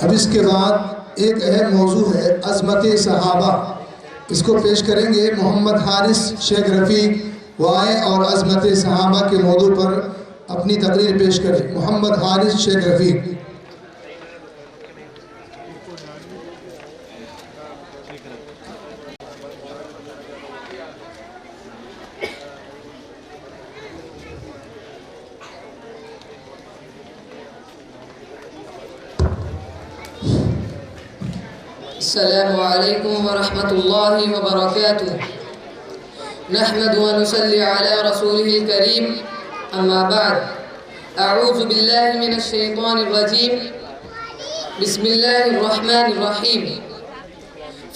اب اس کے بعد ایک اہم موضوع ہے عظمت صحابہ. اس کو پیش کریں گے محمد حارث شیخ رفیق. وہ آئیں اور عظمت صحابہ کے موضوع پر اپنی تقریر پیش کریں. محمد حارث شیخ رفیق. السلام علیکم ورحمۃ اللہ وبرکاتہ. نحمد و نصلی علی رسولہ الکریم. اما بعد اعوذ باللہ من الشیطان الرجیم. بسم اللہ الرحمن الرحیم.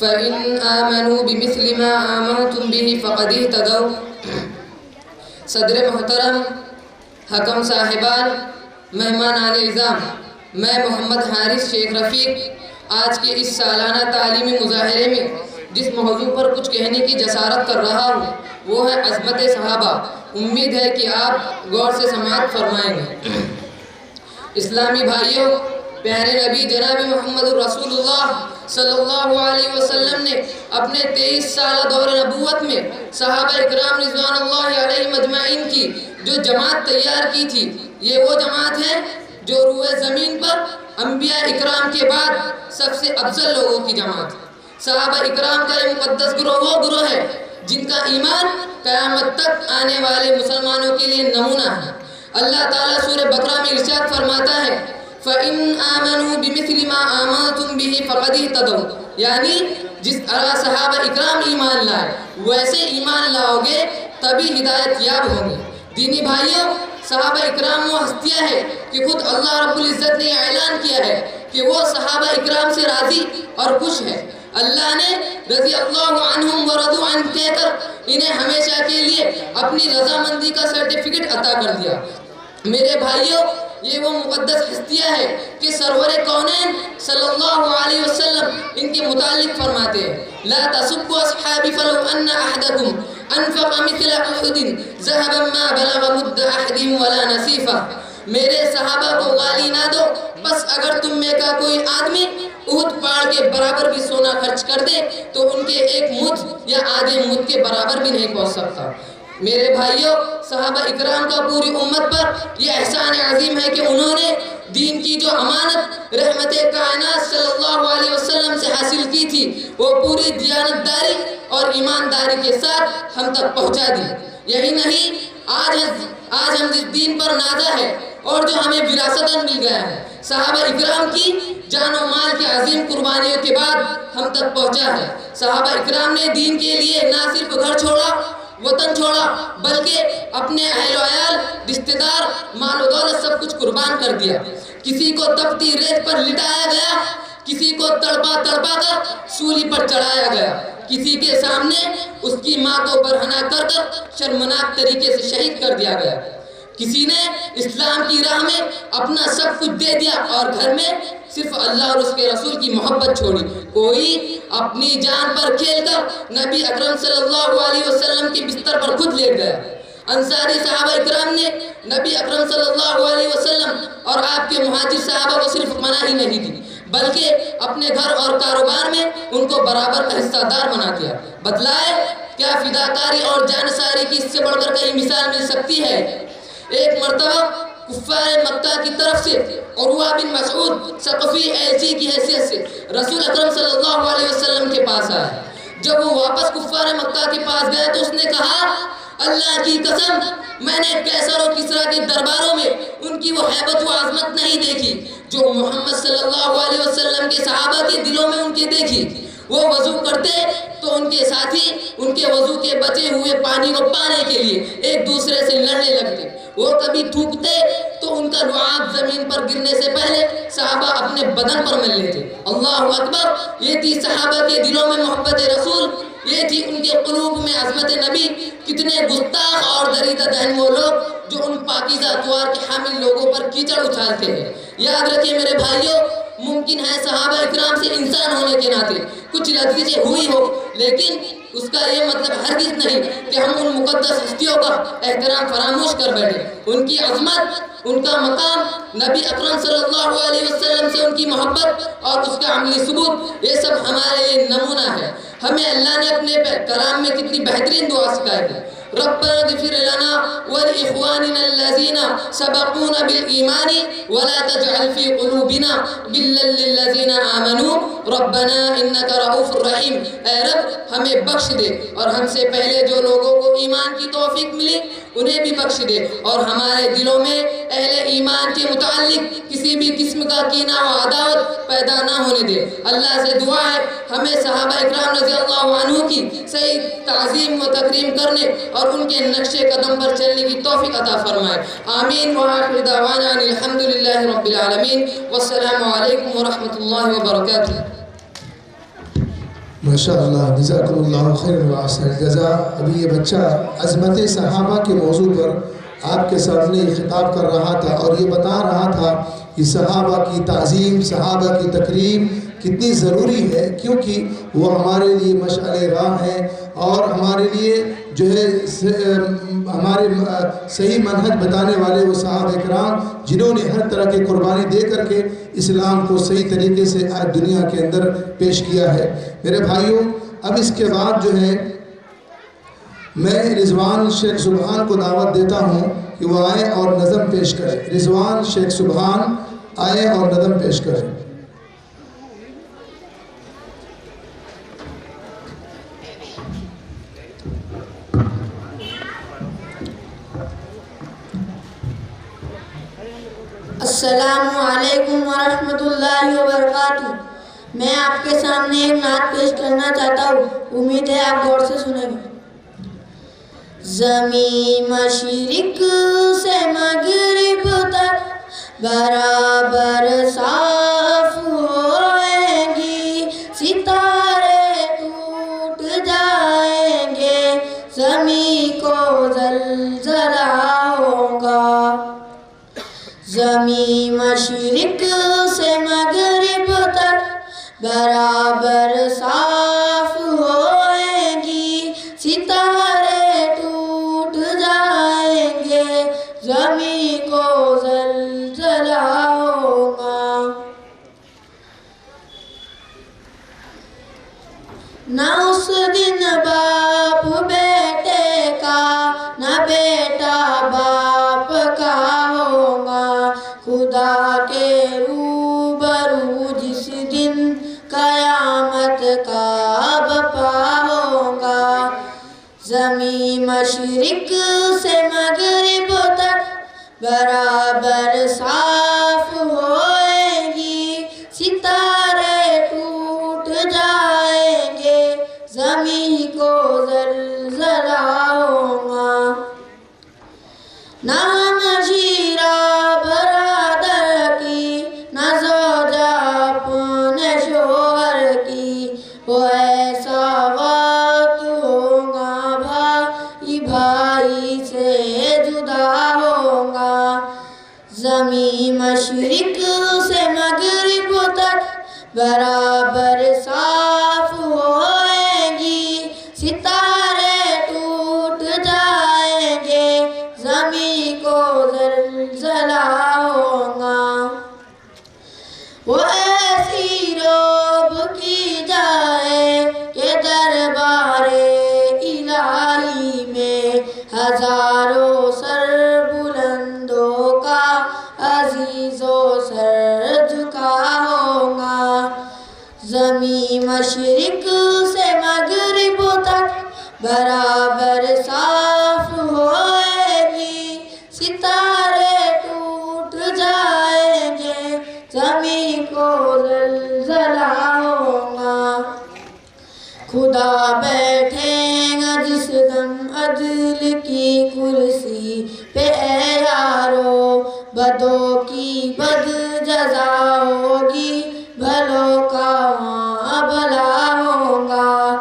فإن آمنوا بمثل ما آمنتم به فقد اهتدوا. صدر محترم، حکم صاحبان، مہمان اعظام، میں محمد حارث شیخ رفیق آج کے اس سالانہ تعلیمی مظاہرے میں جس موضوع پر کچھ کہنے کی جسارت کر رہا ہوں وہ ہے عظمت صحابہ. امید ہے کہ آپ غور سے سماعت فرمائیں گے. اسلامی بھائیوں، پیارے نبی جناب محمد رسول اللہ صلی اللہ علیہ وسلم نے اپنے 23 سالہ دور نبوت میں صحابہ اکرام رضوان اللہ علیہ مجمعین کی جو جماعت تیار کی تھی، یہ وہ جماعت ہے جو روئے زمین پر انبیاء اکرام کے بعد سب سے افضل لوگوں کی جماعت. صحابہ اکرام کا یہ مقدس گروہ وہ گروہ ہے جن کا ایمان قیامت تک آنے والے مسلمانوں کے لیے نمونہ ہے. اللہ تعالیٰ سورہ بقرہ میں ارشاد فرماتا ہے فَإِنْ آمَنُوا بِمِثْلِ مَا آمَنْتُمْ بِهِ فَقَدِ اهْتَدَوْا. یعنی جس طرح صحابہ اکرام ایمان لائے ویسے ایمان لاؤ گے تبھی ہدایت یاب ہوں گے. دینی بھائیوں، صحابہ اکرام وہ ہستیاں ہیں کہ خود اللہ رب العزت نے اعلان کیا ہے کہ وہ صحابہ اکرام سے راضی اور خوش ہے. اللہ نے رضی اللہ عنہم ورضوا عنہ کہہ کر انہیں ہمیشہ کے لیے اپنی رضامندی کا سرٹیفکیٹ عطا کر دیا. میرے بھائیوں، یہ وہ مقدس ہستیاں ہیں کہ سرور کونین صلی اللہ علیہ وسلم ان کے متعلق فرماتے ہیں لا تسبوا اصحابی فلو ان احدکم انفق مثل احد ذهبا ما بلغ مد احدهم ولا نصیفہ. میرے صحابہ کو غالی نہ دو، بس اگر تم میں کا کوئی آدمی احد پہاڑ کے برابر بھی سونا خرچ کر دے تو ان کے ایک مد یا آدھے مد کے برابر بھی نہیں پہنچ سکتا. میرے بھائیوں، صحابہ اکرام کا پوری امت پر یہ احسان عظیم ہے کہ انہوں نے دین کی جو امانت رحمت کائنات صلی اللہ علیہ وسلم سے حاصل کی تھی وہ پوری دیانتداری اور ایمانداری کے ساتھ ہم تک پہنچا دی. یہی نہیں، آج ہم جس دین پر نازا ہے اور جو ہمیں وراثتاً مل گیا ہے صحابہ اکرام کی جان و مال کی عظیم قربانیوں کے بعد ہم تک پہنچا ہے. صحابہ اکرام نے دین کے لیے نہ صرف گھر چھوڑا، وطن چھوڑا، بلکہ اپنے اہل و عیال، رشتہ دار، مال و دولت سب کچھ قربان کر دیا. کسی کو تپتی ریت پر لٹایا گیا، کسی کو تڑپا کر سولی پر چڑھایا گیا، کسی کے سامنے اس کی ماں کو برہنہ کر شرمناک طریقے سے شہید کر دیا گیا. کسی نے اسلام کی راہ میں اپنا سب کچھ دے دیا اور گھر میں صرف اللہ اور اس کے رسول کی محبت چھوڑی. کوئی اپنی جان پر کھیل کر نبی اکرم صلی اللہ علیہ وسلم کے بستر پر خود لیٹ گیا. انصاری صحابہ اکرام نے نبی اکرم صلی اللہ علیہ وسلم اور آپ کے مہاجر صحابہ کو صرف پناہ ہی نہیں دی بلکہ اپنے گھر اور کاروبار میں ان کو برابر حصہ دار بنا دیا. بتلائے کیا فداکاری اور جانساری کی اس سے بڑھ کر کئی مثال مل سکتی ہے. ایک مرتبہ کفار مکہ کی طرف سے عروہ بن مسعود ثقفی ایسی کی حیثیت سے رسول اکرم صلی اللہ علیہ وسلم کے پاس آیا. جب وہ واپس کفار مکہ کے پاس گئے تو اس نے کہا اللہ کی قسم میں نے کیسر و کسرا کے درباروں میں ان کی وہ حیبت و عظمت نہیں دیکھی جو محمد صلی اللہ علیہ وسلم کے صحابہ کے دلوں میں ان کے دیکھی. وہ وضو کرتے تو ان کے ساتھی ان کے وضو کے بچے ہوئے پانی کو پانے کے لیے ایک دوسرے سے لڑنے لگتے. وہ کبھی تھوکتے تو ان کا لعاب زمین پر گرنے سے پہلے صحابہ اپنے بدن پر مل لیتے. اللہ اکبر! یہ تھی صحابہ کے دلوں میں محبت رسول، یہ تھی ان کے قلوب میں عظمت نبی. کتنے گستاخ اور دریدہ ذہن وہ لوگ جو ان پاکیزہ اطوار کے حامل لوگوں پر کیچڑ اچھالتے ہیں. یاد رکھیں میرے بھائیوں، ممکن ہے صحابہ اکرام سے انسان ہونے کے ناطے کچھ لذیذیں ہوئی ہو لیکن اس کا یہ مطلب ہرگز نہیں کہ ہم ان مقدس ہستیوں کا احترام فراموش کر بیٹھے. ان کی عظمت، ان کا مقام، نبی اکرم صلی اللہ علیہ وسلم سے ان کی محبت اور اس کا عملی ثبوت، یہ سب ہمارے لیے نمونہ ہے. ہمیں اللہ نے اپنے کلام میں کتنی بہترین دعا سکھائی ہے. ربنا اغفر لنا ولإخواننا الذين سبقونا بالإيمان ولا تجعل في قلوبنا غلا للذين آمنوا ربنا إنك رؤوف رحيم. اے رب ہمیں بخش دے اور ہم سے پہلے جو لوگوں کو ایمان کی توفیق ملی انہیں بھی بخش دے، اور ہمارے دلوں میں اہل ایمان کے متعلق کسی بھی قسم کا کینہ و عداوت پیدا نہ ہونے دے. اللہ سے دعا ہے ہمیں صحابہ اکرام رضی اللہ عنہ کی صحیح تعظیم و تکریم کرنے اور ان کے نقش قدم پر چلنے کی توفیق عطا فرمائے. آمین. وآخر دعوانا ان الحمدللہ رب العالمین والسلام علیکم ورحمۃ اللہ وبرکاتہ. ماشاءاللہ، جزاکم اللہ خیر و احسن الجزاء. ابھی یہ بچہ عظمت صحابہ کے موضوع پر آپ کے سامنے خطاب کر رہا تھا اور یہ بتا رہا تھا کہ صحابہ کی تعظیم، صحابہ کی تکریم کتنی ضروری ہے، کیونکہ وہ ہمارے لیے مشعل راہ ہیں اور ہمارے لیے جو ہے ہمارے صحیح منہج بتانے والے وہ صحابہ کرام جنہوں نے ہر طرح کی قربانی دے کر کے اسلام کو صحیح طریقے سے آج دنیا کے اندر پیش کیا ہے. میرے بھائیوں، اب اس کے بعد جو ہے میں رضوان شیخ سبحان کو دعوت دیتا ہوں کہ وہ آئیں اور نظم پیش کریں. رضوان شیخ سبحان آئیں اور نظم پیش کریں. السلام علیکم ورحمۃ اللہ وبرکاتہ. میں آپ کے سامنے ایک نعت پیش کرنا چاہتا ہوں، امید ہے آپ غور سے سنیں گے. زمین مشرق سے مغرب تک برابر صاف ہوئیں گی، ستارے ٹوٹ جائیں گے، زمین کو زلزلہ ہوگا. زمین مشرق سے مغرب تک برابر صاف ہوئیں گی، ستارے ٹوٹ جائیں گے، زمین کو زلزلہ ہوگا. نہ اس دن باپ بیٹے کا، نہ بیٹا باپ کا ہوگا، خدا کے روبرو جس دن قیامت کا بپا ہوگا. زمین مشرق سے مغرب تک برابر صاف ہوئیں گی، ستارے ٹوٹ جائیں گے، زمین کو زلزلہ ہوگا. نہ نشیرہ برادر کی، نہ زوجہ اپنے شوہر کی، وہ ایسا وقت ہوگا بھائی بھائی سے جدا ہوگا. زمین مشرق سے مغرب تک برابر صاف ہوئیں گی، ستارے ٹوٹ جائیں گے، زمین کو زلزلہ ہوگا. وہ ایسی روب کی جائے کہ دربار الہی میں ہزاروں سر بلندوں کا عزیز و سر جھکا ہوگا. زمین مشرق سے مغرب تک برابر صاف ہوئے گی، ستارے ٹوٹ جائیں گے، زمین کو زلزلہ ہوگا. خدا بیٹھیں گا جس دم عدل کی کرسی پہ اے یارو، بدوں کی بد جزا ہوگی، بھلوں کا وہاں بھلا ہوگا.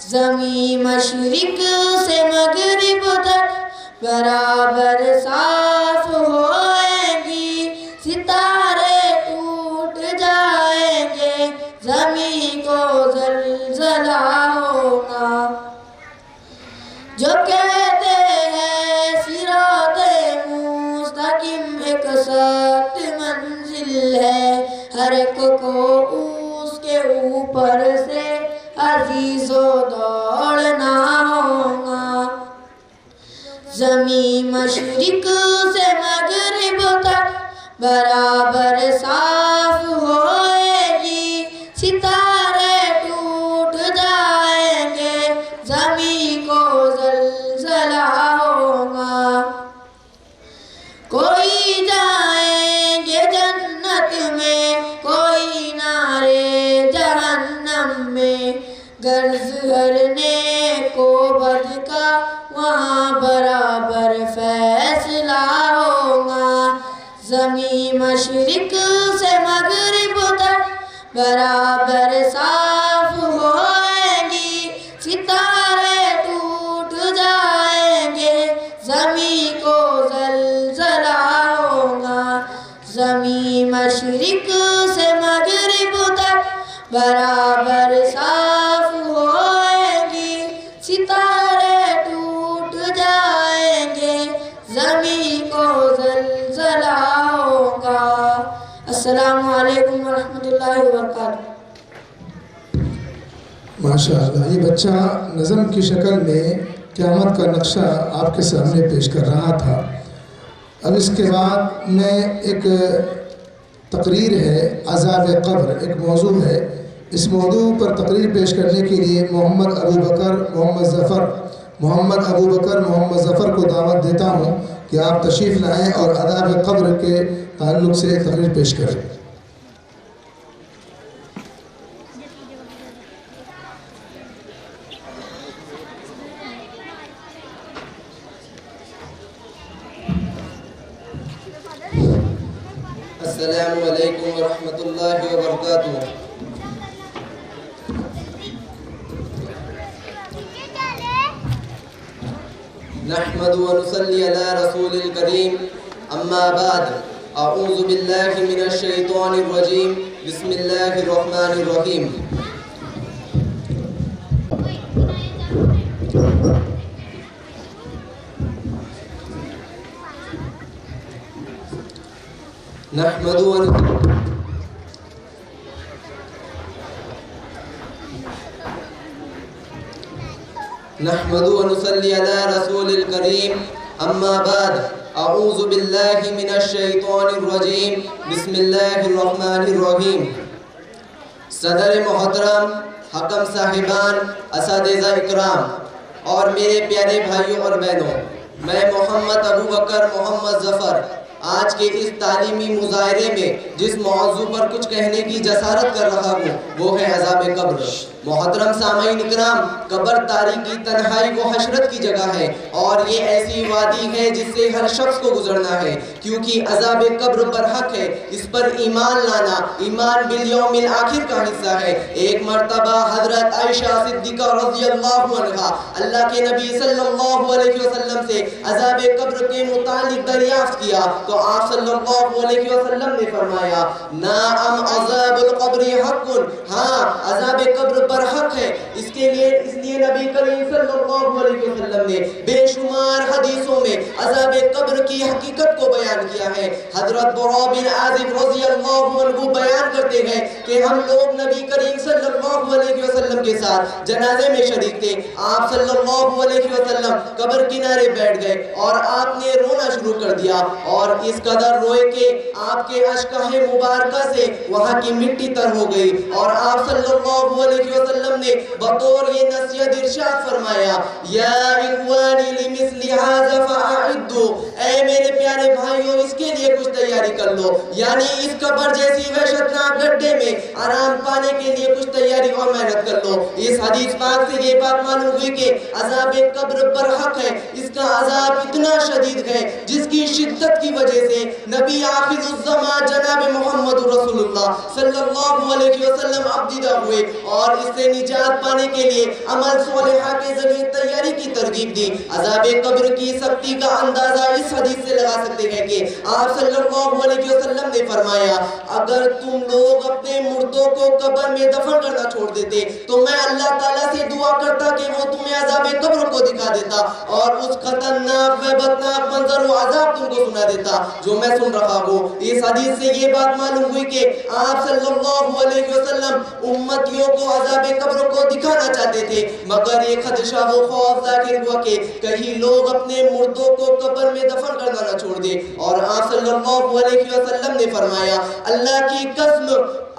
زمین مشرق سے مغرب تک برابر صاف ہوئیں گی، ستارے ٹوٹ جائیں گے، زمین کو زلزلہ ہوگا. کو اس کے اوپر سے عزیزو دوڑنا ہوگا. زمین مشرق سے مغرب تک برابر صاف ہوئے گی. ستارے ٹوٹ جائیں گے, زمین کو زلزلہ ہوگا. کوئی جائیں گے جنت میں, کوئی نارے جہنم میں. غرض ہر نیک و بد کا وہاں برابر فیصلہ ہوگا. زمین مشرق سے مغرب تک برابر صاف ہوئے گی. ستارے ٹوٹ جائیں گے, زمین کو زلزلہ ہوگا. زمین مشرق سے مغرب تک برابر صاف ہوئے گی. ستارے ٹوٹ جائیں گے, زمین کو زلزلہ ہوگا. السلام علیکم ورحمۃ اللہ وبرکاتہ. ماشاءاللہ, یہ بچہ نظم کی شکل میں قیامت کا نقشہ آپ کے سامنے پیش کر رہا تھا. اب اس کے بعد میں ایک تقریر ہے عذاب قبر, ایک موضوع ہے. اس موضوع پر تقریر پیش کرنے کے لیے محمد ابو بکر محمد ظفر کو دعوت دیتا ہوں کہ آپ تشریف لائیں اور عذاب قبر کے تعلق سے تقریر پیش کریں. السلام علیکم ورحمۃ اللہ وبرکاتہ. نحمد ونصلی علی رسول الکریم. اما بعد, اعوذ باللہ من الشیطان الرجیم. بسم اللہ الرحمن الرحیم. نحمد ونصلی علی رسول الکریم. اما بعد, اعوذ باللہ من الشیطان الرجیم. بسم اللہ الرحمن الرحیم. صدر محترم, حکم صاحبان, اساتذہ اکرام اور میرے پیارے بھائیوں اور بہنوں, میں محمد ابو بکر محمد ظفر آج کے اس تعلیمی مظاہرے میں جس موضوع پر کچھ کہنے کی جسارت کر رہا ہوں وہ ہے عذاب قبر. محترم سامعین اکرام, قبر تاریکی, تنہائی و حشرت کی جگہ ہے اور یہ ایسی وادی ہے جس سے ہر شخص کو گزرنا ہے, کیونکہ عذاب قبر پر حق ہے. اس پر ایمان لانا ایمان بالیوم الآخر کا حصہ ہے. ایک مرتبہ حضرت عائشہ صدیقہ رضی اللہ عنہا اللہ کے نبی صلی اللہ علیہ وسلم سے عذاب قبر کے متعلق دریافت کیا تو آپ صلی اللہ علیہ وسلم نے فرمایا, نعم عذاب القبر حق, ہاں عذاب قبر پر حق ہے. اس لیے نبی کریم صلی اللہ علیہ وسلم نے بے شمار حدیثوں میں عذاب قبر کی حقیقت کو بیان کیا ہے. حضرت براء بن عازب رضی اللہ عنہ بیان کرتے ہیں کہ ہم لوگ نبی کریم صلی اللہ علیہ وسلم کے ساتھ جنازے میں شریک تھے. آپ صلی اللہ علیہ وسلم قبر کنارے بیٹھ گئے اور آپ نے رونا شروع کر دیا اور اس قدر روئے کہ آپ کے اشکاہ مبارکہ سے وہاں کی مٹی تر ہو گئی اور آپ صلی اللہ علیہ وسلم نے بطور یہ نصیحت ارشاد فرمایا, یا اخوانی لمثل ھذا فاعدوا, اے میرے پیارے بھائیوں اس کے لیے کچھ تیاری کر لو, یعنی اس قبر جیسی وحشتناک گڈھے میں آرام پانے کے لیے کچھ تیاری اور محنت کر لو. اس حدیث پاک سے یہ بات معلوم ہوئی کہ عذاب قبر پر حق ہے. اس کا عذاب اتنا شدید ہے جس کی شدت کی وجہ سے نبی آخر الزمان جناب محمد رسول اللہ صلی اللہ علیہ وسلم ابتدا ہوئے اور اس سے نجات پانے کے لیے عمل صالحہ کے ذریعے تیاری کی ترغیب دی. عذاب قبر کی سختی کا اندازہ اس حدیث سے لگا سکتے ہیں کہ آپ صلی اللہ علیہ وسلم نے فرمایا, اگر تم لوگ اپنے مردوں کو قبر میں دفن کرنا چھوڑ چھوڑ دیتے تو میں اللہ تعالیٰ سے دعا کرتا کہ وہ تمہیں عذاب قبر کو دکھا دیتا اور اس خطرناک وحبتناک منظر و عذاب تم کو سنا دیتا جو میں سن رہا ہوں۔ اس حدیث سے یہ بات معلوم ہوئی کہ آپ صلی اللہ علیہ وسلم امتیوں کو عذاب قبر کو دکھانا چاہتے تھے، مگر یہ خدشہ و خوف ظاہر ہوا کہ کہیں لوگ اپنے مردوں کو قبر میں دفن کرنا نہ چھوڑ دے، اور آپ صلی اللہ علیہ وسلم نے فرمایا اللہ کی قسم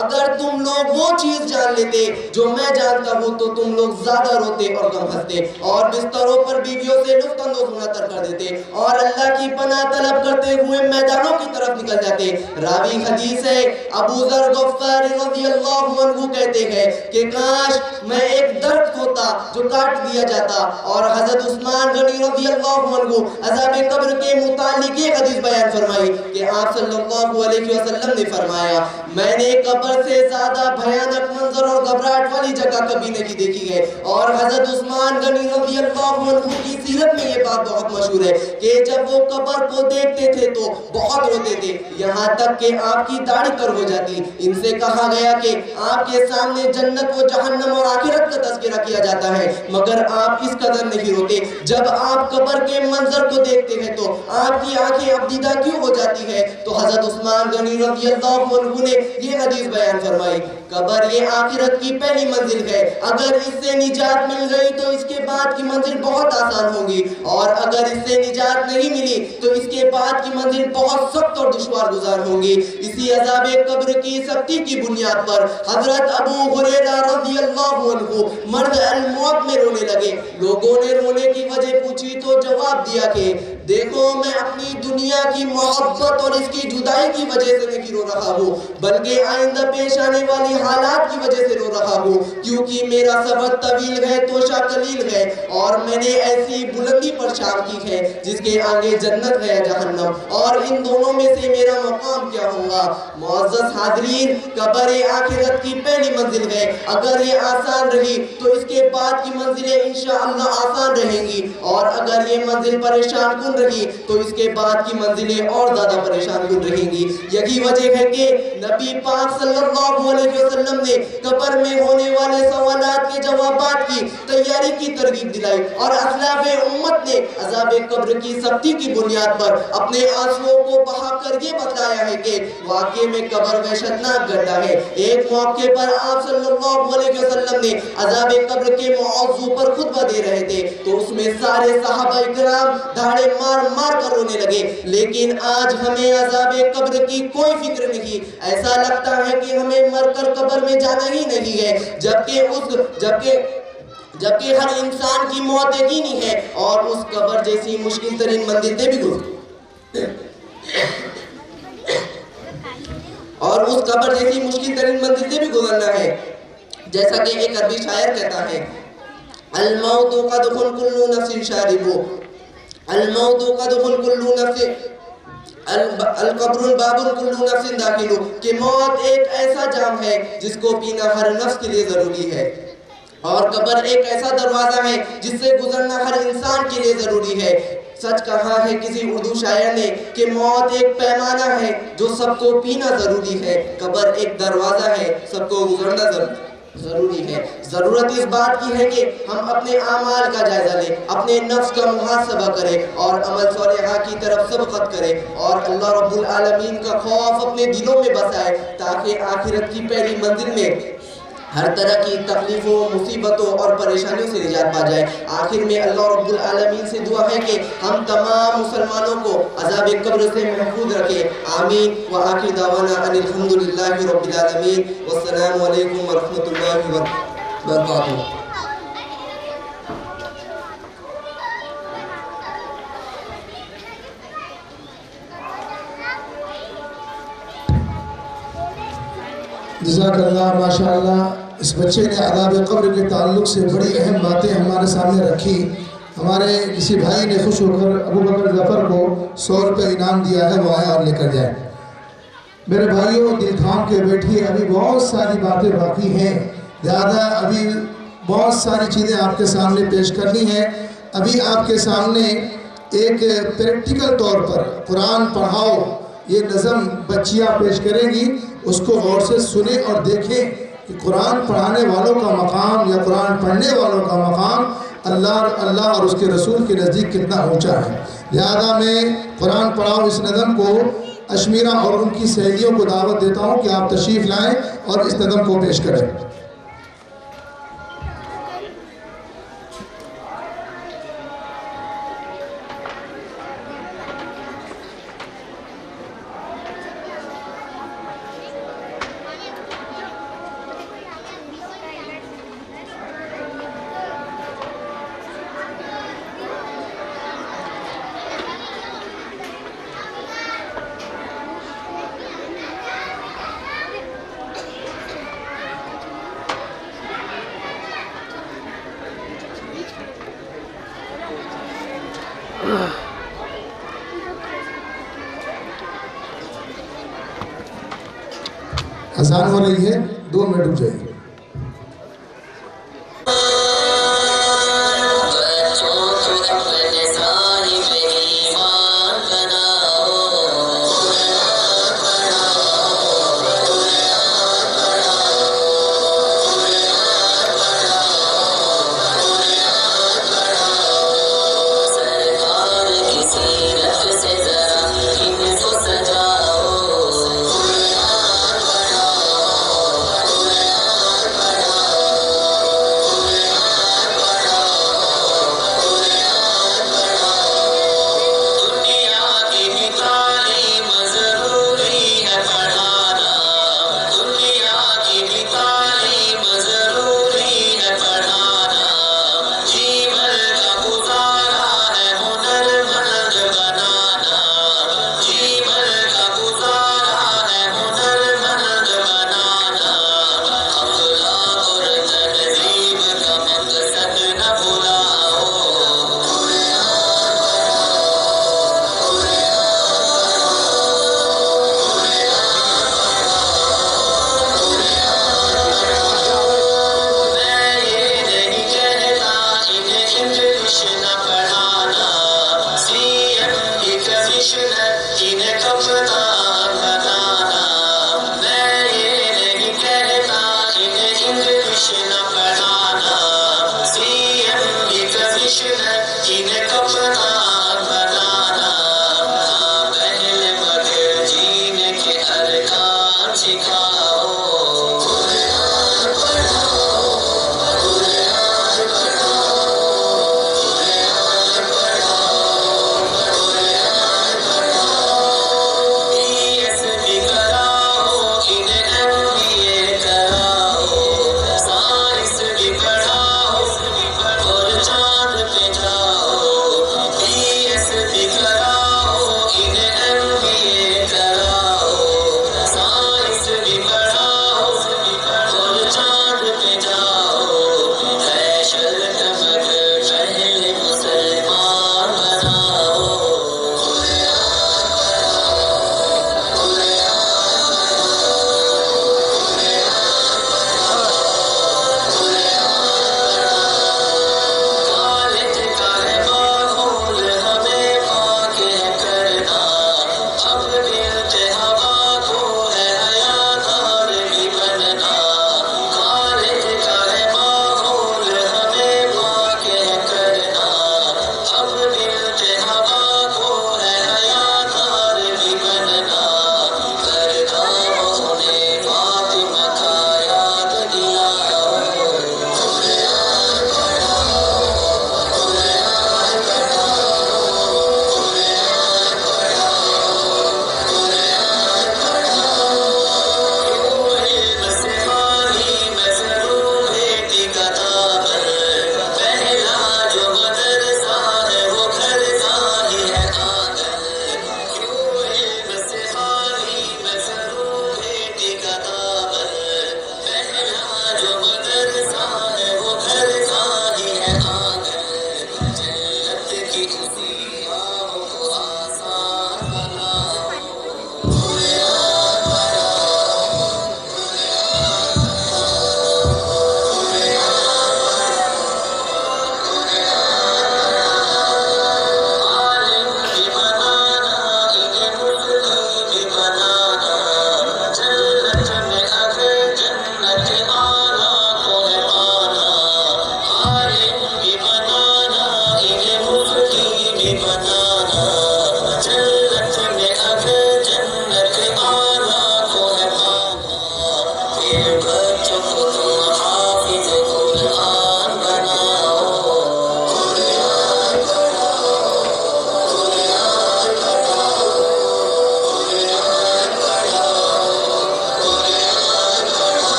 اگر تم لوگ وہ چیز جان لیتے جو میں جانتا ہوں تو تم لوگ زیادہ روتے اور کم ہنستے اور بستروں پر بیویوں سے لطف اندوز ہونا ترک کر دیتے اور اللہ کی پناہ طلب کرتے ہوئے میدانوں کی طرف نکل جاتے۔ راوی حدیث ہے ابو ذر غفاری رضی اللہ عنہ کہتے ہیں کہ کاش میں ایک درخت ہوتا جو کاٹ دیا جاتا، اور حضرت عثمان غنی رضی اللہ عنہ عذاب قبر کے متعلق ایک حدیث بیان فرمائی کہ آپ صلی اللہ علیہ وسلم نے فرمایا میں نے قبر سے زیادہ بھیانک منظر اور گھبراہٹ والی جگہ کبھی نہیں دیکھی ہے، اور حضرت عثمان غنی رضی اللہ عنہ کی سیرت میں یہ بات بہت مشہور ہے کہ جب وہ قبر کو دیکھتے تھے تو بہت روتے تھے، یہاں تک کہ آپ کی داڑھی کر ہو جاتی۔ ان سے کہا گیا کہ آپ کے سامنے جنت و جہنم اور آخرت کا تذکرہ کیا جاتا ہے مگر آپ اس قدر نہیں روتے، جب آپ قبر کے منظر کو دیکھتے ہیں تو آپ کی آنکھیں اب دیدہ کیوں ہو جاتی ہے؟ تو حضرت عثمان غنی رضی اللہ عنہ نے یہ حدیث بیان فرمائی قبر یہ آخرت کی پہلی منزل ہے، اگر اس سے نجات مل گئی تو اس کے بعد کی منزل بہت آسان ہوگی، اور اگر اس سے نجات نہیں ملی تو اس کے بعد کی منزل بہت سخت اور دشوار گزار ہوگی۔ اسی عذاب قبر کی سختی کی بنیاد پر حضرت ابو ہریرہ رضی اللہ عنہ مرد الموت میں رونے لگے۔ لوگوں نے رونے کی وجہ پوچھی تو جواب دیا کہ دیکھو میں اپنی دنیا کی محبت اور اس کی جدائی کی وجہ سے نہیں رو رہا ہوں بلکہ آئندہ پیش آنے والی حالات کی وجہ سے رو رہا ہوں، کیونکہ میرا سفر طویل ہے توشہ قلیل ہے اور میں نے ایسی بلندی پر شام کی ہے جس کے آگے جنت ہے جہنم، اور ان دونوں میں سے میرا مقام کیا ہوگا؟ معزز حاضرین، قبر آخرت کی پہلی منزل ہے، اگر یہ آسان رہی تو اس کے بعد کی منزلیں انشاءاللہ آسان رہیں گی، اور اگر یہ منزل پریشان کن رہی تو اس کے بعد کی منزلیں اور زیادہ پریشان کن رہیں گی۔ یہی وجہ ہے کہ نبی پاک صلی اللہ علیہ وسلم نے قبر میں ہونے والے سوالات کے جوابات کی تیاری کی ترغیب دلائی، اور اسلاف امت نے عذاب قبر کی سختی کی بنیاد پر اپنے آنسوؤں کو بہا کر یہ بتایا ہے کہ واقعے میں قبر وحشتناک گڈھا ہے۔ ایک موقع پر آپ صلی اللہ علیہ وسلم نے عذاب قبر کے موضوع پر خطبہ دے رہے تھے تو اس میں سارے صحابہ اکرام دھاڑے مار مار کر رونے لگے، لیکن آج ہمیں عذاب قبر کی کوئی فکر نہیں، ایسا لگتا ہے کہ ہمیں مر کر قبر میں جانا ہی نہیں ہے، جبکہ ہر انسان کی موت یقینی ہے اور اس قبر جیسی مشکل ترین منزل سے بھی گزرنا ہے، جیسا کہ ایک عربی شاعر کہتا ہے الموت قدخ کل نفس شاربو، الموت قدخ کل نفس القبر باب کل نفس داخلو، کہ موت ایک ایسا جام ہے جس کو پینا ہر نفس کے لیے ضروری ہے، اور قبر ایک ایسا دروازہ ہے جس سے گزرنا ہر انسان کے لیے ضروری ہے۔ سچ کہا ہے کسی اردو شاعر نے کہ موت ایک پیمانہ ہے جو سب کو پینا ضروری ہے، قبر ایک دروازہ ہے سب کو گزرنا ضروری ہے۔ ضرورت اس بات کی ہے کہ ہم اپنے اعمال کا جائزہ لیں، اپنے نفس کا محاسبہ کریں اور عمل صالحہ کی طرف سبقت کریں، اور اللہ رب العالمین کا خوف اپنے دلوں میں بسائے تاکہ آخرت کی پہلی منزل میں ہر طرح کی تکلیفوں، مصیبتوں اور پریشانیوں سے نجات پا جائے۔ آخر میں اللہ رب العالمین سے دعا ہے کہ ہم تمام مسلمانوں کو عذاب قبر سے محفوظ رکھے، آمین۔ وآخر دعوانا ان الحمدللہ رب العالمین، والسلام علیکم ورحمۃ اللہ وبرکاتہ۔ جزاک اللہ، ماشاءاللہ اس بچے نے عذاب قبر کے تعلق سے بڑی اہم باتیں ہمارے سامنے رکھی۔ ہمارے کسی بھائی نے خوش ہو کر ابو بکر ظفر کو 100 روپے انعام دیا ہے، وہ آئے اور لے کر جائے۔ میرے بھائیوں دل تھام کے بیٹھیے، ابھی بہت ساری باتیں باقی ہیں، زیادہ ابھی بہت ساری چیزیں آپ کے سامنے پیش کرنی ہیں۔ ابھی آپ کے سامنے ایک پریکٹیکل طور پر قرآن پڑھاؤ یہ نظم بچیاں پیش کریں گی، اس کو غور سے سنیں اور دیکھیں کہ قرآن پڑھانے والوں کا مقام یا قرآن پڑھنے والوں کا مقام اللہ اور اس کے رسول کے نزدیک کتنا اونچا ہے۔ لہذا میں قرآن پڑھاؤ اس نظم کو اشمیرہ اور ان کی سہیلیوں کو دعوت دیتا ہوں کہ آپ تشریف لائیں اور اس نظم کو پیش کریں۔ اذان ہو رہی ہے، 2 منٹ رک جائیے۔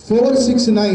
469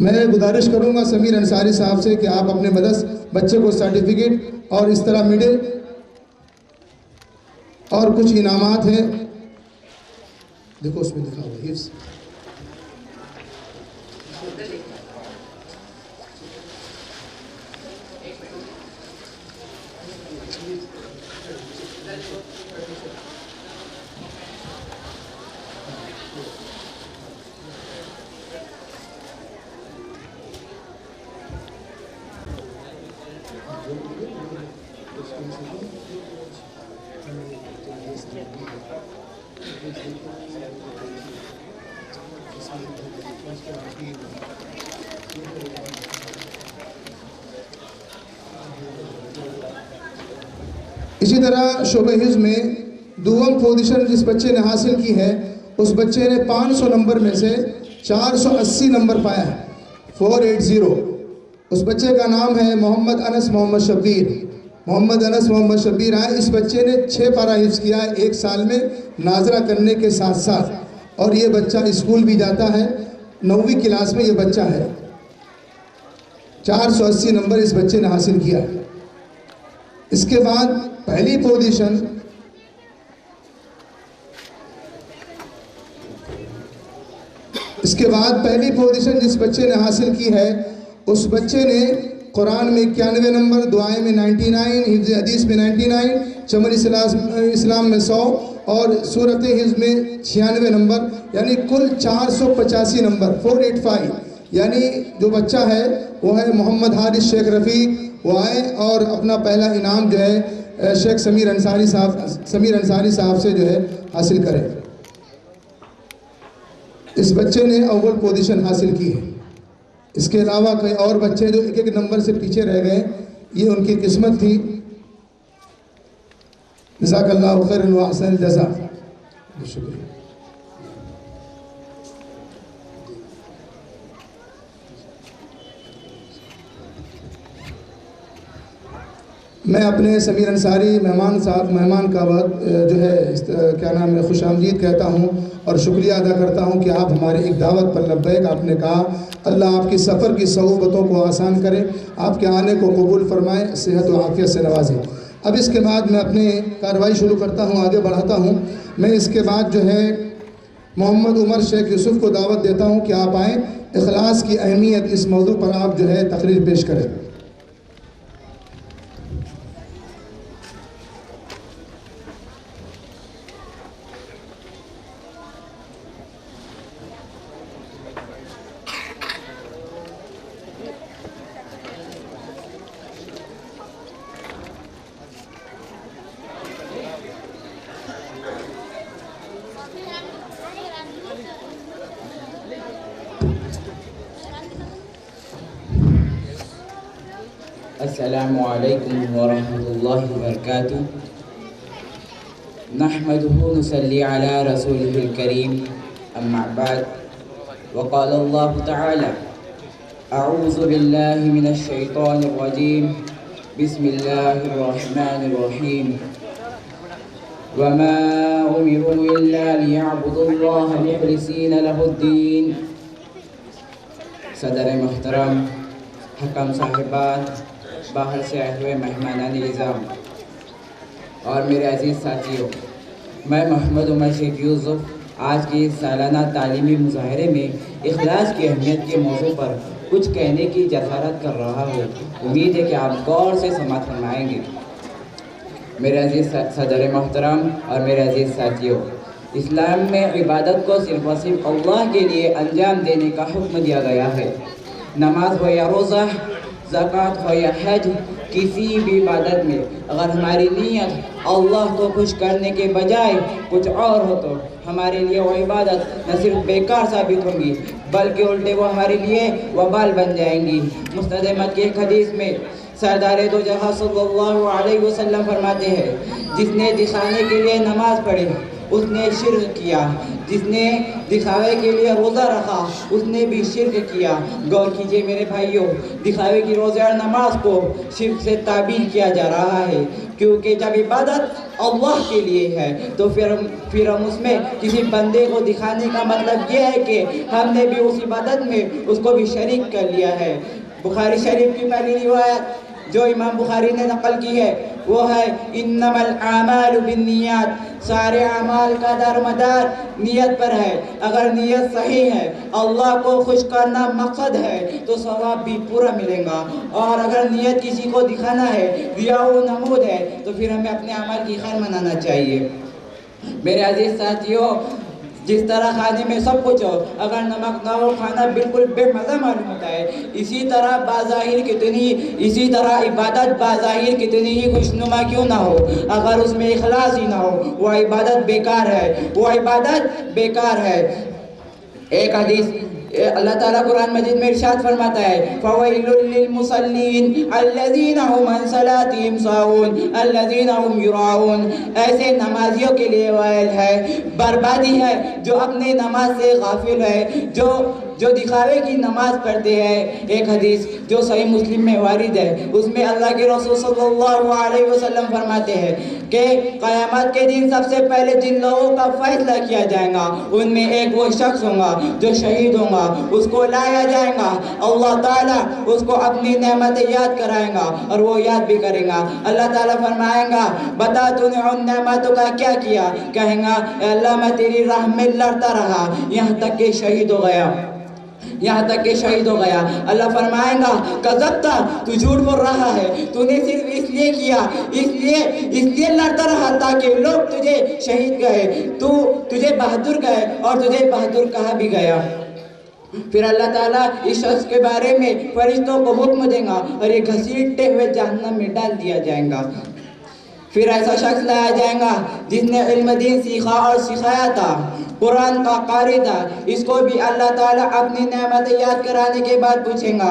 میں گزارش کروں گا سمیر انصاری صاحب سے کہ آپ اپنے مدرس بچے کو سرٹیفکیٹ اور اس طرح میڈل اور کچھ انعامات ہیں، دیکھو اس میں لکھا ہوا ہے حفظ. اسی طرح شعبہ حفظ میں دوم پوزیشن جس بچے نے حاصل کی ہے اس بچے نے 500 نمبر میں سے 480 نمبر پایا ہے، 480. اس بچے کا نام ہے محمد انس محمد شبیر. محمد انس محمد شبیر آئے. اس بچے نے 6 پارہ حفظ کیا ہے ایک سال میں ناظرہ کرنے کے ساتھ ساتھ، اور یہ بچہ اسکول بھی جاتا ہے، 9ویں کلاس میں یہ بچہ ہے. 480 نمبر اس بچے نے حاصل کیا. اس کے بعد پہلی پوزیشن جس بچے نے حاصل کی ہے اس بچے نے قرآن میں 91 نمبر، دعائیں میں 99، حفظ حدیث میں 99، چمن اسلام میں 100 اور سورت حفظ میں 96 نمبر، یعنی کل 485 نمبر 485. یعنی جو بچہ ہے وہ ہے محمد حارث شیخ رفیق. وہ آئے اور اپنا پہلا انعام جو ہے شیخ سمیر انصاری صاحب سے جو ہے حاصل کرے. اس بچے نے اول پوزیشن حاصل کی ہے. اس کے علاوہ کئی اور بچے جو ایک ایک نمبر سے پیچھے رہ گئے، یہ ان کی قسمت تھی. جزاک اللہ خیر و احسن الجزاء. شکریہ. میں اپنے سمیر انصاری مہمان کا جو ہے کیا نام ہے خوش آمدید کہتا ہوں اور شکریہ ادا کرتا ہوں کہ آپ ہمارے ایک دعوت پر لبیک آپ نے کہا. اللہ آپ کی سفر کی صعوبتوں کو آسان کرے، آپ کے آنے کو قبول فرمائے، صحت و عافیت سے نوازے. اب اس کے بعد میں اپنے کارروائی شروع کرتا ہوں، آگے بڑھاتا ہوں. میں اس کے بعد جو ہے محمد عمر شیخ یوسف کو دعوت دیتا ہوں کہ آپ آئیں، اخلاص کی اہمیت اس موضوع پر آپ جو ہے تقریر پیش کریں. السلام علیکم ورحمۃ اللہ وبرکاتہ. نحمده نصلی علی رسوله الکریم، اما بعد. وقال اللہ تعالی اعوذ باللہ من الشیطان الرجیم، بسم اللہ الرحمن الرحیم. وما امروا الا ليعبدوا اللہ مخلصین لہ الدین. صدر محترم، حکم صاحبات، باہر سے آئے ہوئے مہمانان نظام اور میرے عزیز ساتھیوں، میں محمد عمر شیخ یوسف آج کے اس سالانہ تعلیمی مظاہرے میں اخلاص کی اہمیت کے موضوع پر کچھ کہنے کی جسارت کر رہا ہوں. امید ہے کہ آپ غور سے سماعت فرمائیں گے. میرے عزیز صدر محترم اور میرے عزیز ساتھیوں، اسلام میں عبادت کو صرف اور صرف اللہ کے لیے انجام دینے کا حکم دیا گیا ہے. نماز ہو یا روزہ، زکوٰۃ ہو یا حج، کسی بھی عبادت میں اگر ہماری نیت اللہ کو خوش کرنے کے بجائے کچھ اور ہو تو ہمارے لیے وہ عبادت نہ صرف بیکار ثابت ہوں گی بلکہ الٹے وہ ہمارے لیے وبال بن جائیں گی. مسند احمد کی ایک حدیث میں سردار دو جہاں صلی اللہ علیہ وسلم فرماتے ہیں، جس نے دکھانے کے لیے نماز پڑھی اس نے شرک کیا. جس نے دکھاوے کے لیے روزہ رکھا اس نے بھی شرک کیا. غور کیجئے میرے بھائیوں، دکھاوے کی روزہ اور نماز کو شرک سے تعبیر کیا جا رہا ہے، کیونکہ جب عبادت اللہ کے لیے ہے تو پھر ہم اس میں کسی بندے کو دکھانے کا مطلب یہ ہے کہ ہم نے بھی اس عبادت میں اس کو بھی شریک کر لیا ہے. بخاری شریف کی پہلی روایت جو امام بخاری نے نقل کی ہے وہ ہے انما الاعمال بالنیات. سارے اعمال کا دار مدار نیت پر ہے. اگر نیت صحیح ہے، اللہ کو خوش کرنا مقصد ہے تو ثواب بھی پورا ملے گا، اور اگر نیت کسی کو دکھانا ہے، ریا و نمود ہے، تو پھر ہمیں اپنے عمل کی خیر منانا چاہیے. میرے عزیز ساتھیوں، جس طرح کھانے میں سب کچھ ہو، اگر نمک نہ ہو کھانا بالکل بے مزہ معلوم ہوتا ہے. اسی طرح عبادت بظاہر کتنی ہی خوشنما کیوں نہ ہو، اگر اس میں اخلاص ہی نہ ہو وہ عبادت بیکار ہے. ایک حدیث اللہ تعالیٰ قرآن مجید میں ارشاد فرماتا ہے فَوَيْلٌ لِّلْمُصَلِّينَ الَّذِينَ هُمْ عَنْ صَلَاتِهِمْ سَاهُونَ الَّذِينَ هُمْ يُرَاءُونَ. ایسے نمازیوں کے لیے ویل ہے، بربادی ہے جو اپنے نماز سے غافل ہے، جو دکھاوے کی نماز پڑھتے ہیں. ایک حدیث جو صحیح مسلم میں وارد ہے، اس میں اللہ کے رسول صلی اللہ علیہ وسلم فرماتے ہیں کہ قیامت کے دن سب سے پہلے جن لوگوں کا فیصلہ کیا جائے گا ان میں ایک وہ شخص ہوگا جو شہید ہوگا. اس کو لایا جائے گا، اللہ تعالیٰ اس کو اپنی نعمتیں یاد کرائیں گا اور وہ یاد بھی کرے گا. اللہ تعالیٰ فرمائیں گا بتا تو نے ان نعمتوں کا کیا کیا؟ کہیں گا اے اللہ میں تیری راہ میں لڑتا رہا یہاں تک کہ شہید ہو گیا. اللہ فرمائیں گا کذبتا، تو جھوٹ بول رہا ہے، تو نے صرف اس لیے کیا، اس لیے لڑتا رہا تاکہ لوگ تجھے شہید کہے، تجھے بہادر کہے اور تجھے بہادر کہا بھی گیا. پھر اللہ تعالیٰ اس شخص کے بارے میں فرشتوں کو حکم دیں گا اور یہ گھسیٹتے ہوئے جہنم میں ڈال دیا جائے گا. پھر ایسا شخص لایا جائے گا جس نے علم دین سیکھا اور سکھایا تھا، قرآن کا قاری تھا. اس کو بھی اللہ تعالیٰ اپنی نعمتیں یاد کرانے کے بعد پوچھیں گا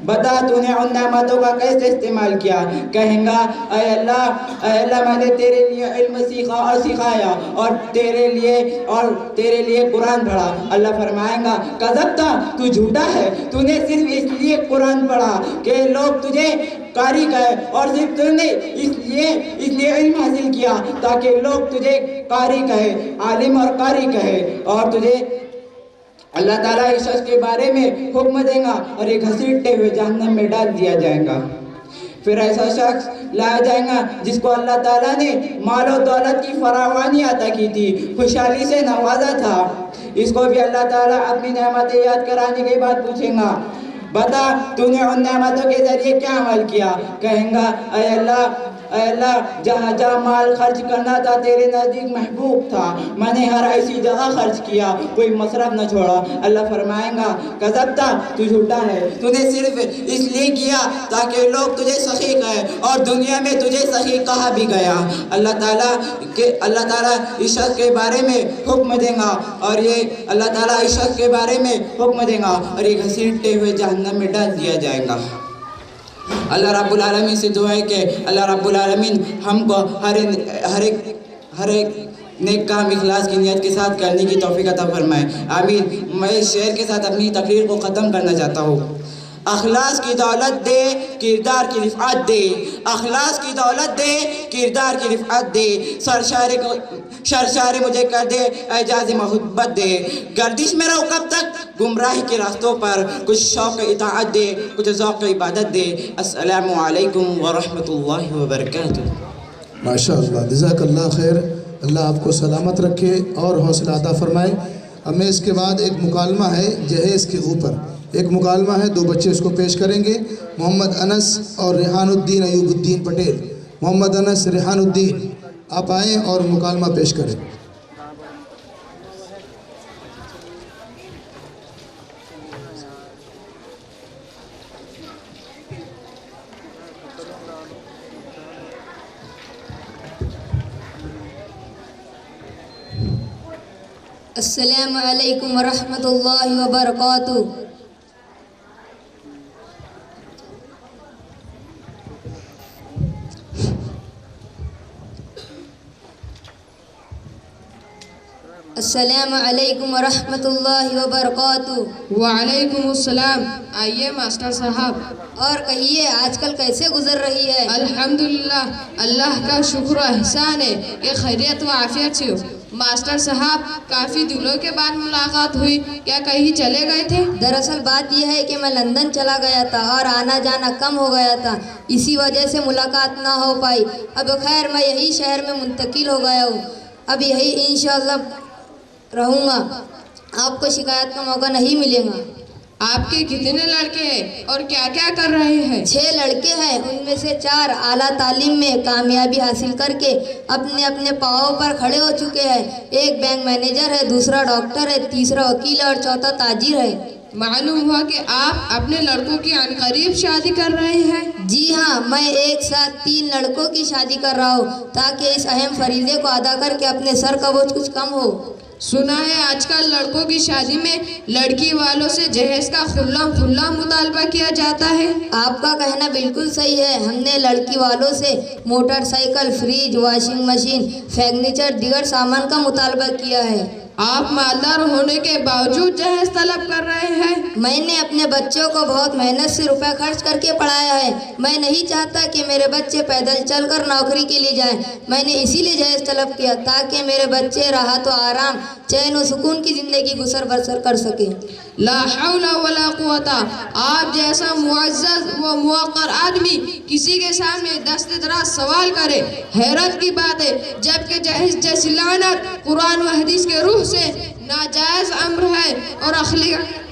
بتا تو نے ان نعمتوں کا کیسے استعمال کیا؟ کہیں گا اے اللہ میں نے تیرے لیے علم سیکھا اور سکھایا اور تیرے لیے قرآن پڑھا. اللہ فرمائیں گا کذبتا، تو جھوٹا ہے، تو نے صرف اس لیے قرآن پڑھا کہ لوگ تجھے قاری کہے، اور صرف تو نے اس لیے علم حاصل کیا تاکہ لوگ تجھے قاری کہے، عالم اور قاری کہے. اور تجھے اللہ تعالیٰ اس شخص کے بارے میں حکم دیں گا اور یہ گھسیٹتے ہوئے جہنم میں ڈال دیا جائے گا. پھر ایسا شخص لایا جائے گا جس کو اللہ تعالیٰ نے مال و دولت کی فراوانی عطا کی تھی، خوشحالی سے نوازا تھا. اس کو بھی اللہ تعالیٰ اپنی نعمتیں یاد کرانے کے بعد پوچھیں گا بتا تو نے ان نعمتوں کے ذریعے کیا عمل کیا؟ کہیں گا اے اللہ جہاں مال خرچ کرنا تھا تیرے نزدیک محبوب تھا، میں نے ہر ایسی جگہ خرچ کیا، کوئی مصرف نہ چھوڑا. اللہ فرمائیں گا کذبتا، تو جھوٹا ہے، تو نے صرف اس لیے کیا تاکہ لوگ تجھے سخی کہے اور دنیا میں تجھے سخی کہا بھی گیا. اللہ تعالیٰ اس شخص کے بارے میں حکم دیں گا اور یہ گھسیٹتے ہوئے جہنم میں ڈال دیا جائے گا. اللہ رب العالمین سے دعا ہے کہ اللہ رب العالمین ہم کو ہر ایک نیک کام اخلاص کی نیت کے ساتھ کرنے کی توفیق عطا فرمائے. آمین. میں اس شعر کے ساتھ اپنی تقریر کو ختم کرنا چاہتا ہوں. اخلاص کی دولت دے، کردار کی رفعت دے. اخلاص کی دولت دے، کردار کی رفعت دے. سرشار مجھے کر دے، اعجاز محبت دے. گردش میں رہو کب تک گمراہی کے راستوں پر، کچھ شوق اطاعت دے، کچھ ذوق عبادت دے. السلام علیکم ورحمۃ اللہ وبرکاتہ. ماشاءاللہ، جزاک اللہ خیر. اللہ آپ کو سلامت رکھے اور حوصلہ عطا فرمائے. ہمیں اس کے بعد ایک مکالمہ ہے جہیز کے اوپر، ایک مکالمہ ہے، 2 بچے اس کو پیش کریں گے، محمد انس اور ریحان الدین ایوب الدین پٹیل. محمد انس، ریحان الدین، آپ آئیں اور مکالمہ پیش کریں. السلام علیکم ورحمۃ اللہ وبرکاتہ. السلام علیکم ورحمۃ اللہ وبرکاتہ۔ وعلیکم السلام۔ آئیے ماسٹر صاحب، اور کہیے آج کل کیسے گزر رہی ہے؟ الحمدللہ، اللہ کا شکر و احسان ہے کہ خیریت و عافیت سے ہو۔ ماسٹر صاحب، کافی دنوں کے بعد ملاقات ہوئی، کیا کہیں چلے گئے تھے؟ دراصل بات یہ ہے کہ میں لندن چلا گیا تھا اور آنا جانا کم ہو گیا تھا، اسی وجہ سے ملاقات نہ ہو پائی۔ اب خیر میں یہی شہر میں منتقل ہو گیا ہوں، اب یہی انشاءاللہ رہوں گا، آپ کو شکایت کا موقع نہیں ملے گا۔ آپ کے کتنے لڑکے ہیں اور کیا کیا کر رہے ہیں؟ 6 لڑکے ہیں، ان میں سے 4 اعلیٰ تعلیم میں کامیابی حاصل کر کے اپنے اپنے پاؤں پر کھڑے ہو چکے ہیں۔ ایک بینک مینیجر ہے، دوسرا ڈاکٹر ہے، تیسرا وکیل ہے اور چوتھا تاجر ہے۔ معلوم ہوا کہ آپ اپنے لڑکوں کی عنقریب شادی کر رہے ہیں؟ جی ہاں، میں ایک ساتھ 3 لڑکوں کی شادی کر رہا ہوں تاکہ اس اہم فریضے کو ادا کر کے اپنے سر کا بوجھ کچھ کم ہو۔ سنا ہے آج کل لڑکوں کی شادی میں لڑکی والوں سے جہیز کا کھلا مطالبہ کیا جاتا ہے۔ آپ کا کہنا بالکل صحیح ہے، ہم نے لڑکی والوں سے motor cycle, fridge, washing machine, furniture, دیگر سامان کا مطالبہ کیا ہے۔ آپ مالدار ہونے کے باوجود جہیز طلب کر رہے ہیں؟ میں نے اپنے بچوں کو بہت محنت سے روپے خرچ کر کے پڑھایا ہے، میں نہیں چاہتا کہ میرے بچے پیدل چل کر نوکری کے لیے جائیں۔ میں نے اسی لیے جہیز طلب کیا تاکہ میرے بچے راحت و آرام، چین و سکون کی زندگی بسر کر سکیں۔ لا حول ولا قوت۔ آپ جیسا معزز و موقر آدمی کسی کے سامنے دست دراز سوال کرے، حیرت کی بات ہے، جبکہ جہیز جیسی لعنت قرآن و حدیث کے روح سے ناجائز امر ہے اور